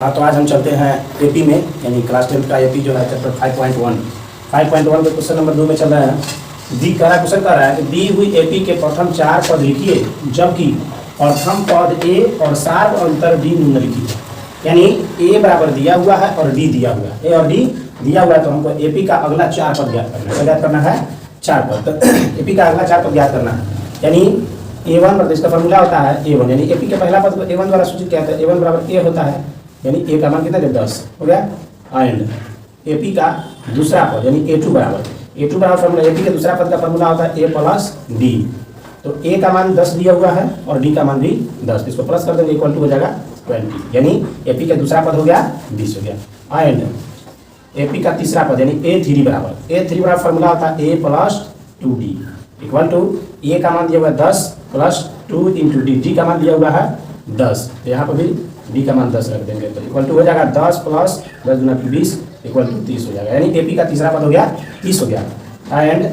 हाँ, तो आज हम चलते हैं एपी में, यानी क्लास 10 का एपी जो है चैप्टर 5.1 के क्वेश्चन नंबर 2 में चल रहे हैं। दी कह रहा है, क्वेश्चन कह रहा है कि दी हुई एपी के प्रथम 4 पद लिखिए, जबकि प्रथम पद ए और सार्व अंतर डी निम्नलिखित है। यानी ए बराबर दिया हुआ है और डी दिया हुआ है, ए और डी दिया हुआ है, तो हमको एपी का अगला 4 पद ज्ञात करना है। क्या ज्ञात करना है? 4 पद। तो एपी का अगला 4 पद ज्ञात करना है, यानी A1 पर इसका फॉर्मूला होता है A1, यानी एपी के पहला पद को A1 द्वारा सूचित किया जाता है। A1 बराबर A होता है, यानी ए का मान कितना है? 10 हो गया। एंड एपी का दूसरा पद यानी A2 बराबर फॉर्मूला, एपी के दूसरा पद का फॉर्मूला होता है A प्लस डी। तो ए का मान 10 दिया हुआ है और डी का मान भी 10, इसको प्लस कर देंगे, इक्वल टू हो जाएगा 20, यानी एपी का दूसरा पद हो गया 20 हो गया। एंड एपी का तीसरा पद यानी A3 बराबर फॉर्मूला होता है A plus 2D equal to A का मान दिया हुआ है 10 प्लस 2 इंटू डी का मान दिया हुआ है 10, तो यहाँ पर भी डी का मान 10 रख देंगे, तो इक्वल टू हो जाएगा 10 प्लस 10 गुना 20 इक्वल टू 30 हो जाएगा, यानी एपी का तीसरा पद हो गया 30 हो गया। एंड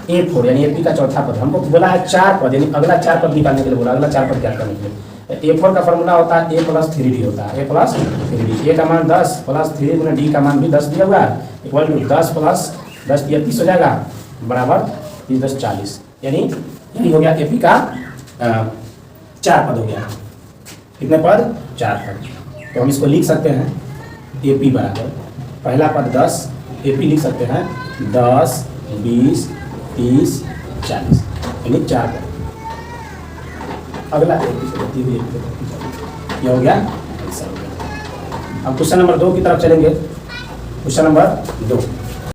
A4 यानी एपी का चौथा पद, हमको बोला है 4 पद, यानी अगला 4 पद निकालने के लिए बोला, अगला 4 पद क्या करने के लिए। A4 का फॉर्मूला होता है A प्लस 3D होता है, A प्लस 3D, ए का मान 10 प्लस 3 गुना डी का मान भी 10 दिया हुआ है, इक्वल टू 10 प्लस 10 दिया 30 हो जाएगा, बराबर 30 10 40, यानी हो गया एपी का 4 पद हो गया। कितने पद? 4 पद। तो हम इसको लिख सकते हैं एपी बराबर पहला पद 10, एपी लिख सकते हैं 10 20 30 40, यानी 4 पद। अगला ये हो गया, ऐसा हो गया। अब क्वेश्चन नंबर 2 की तरफ चलेंगे। Question number 2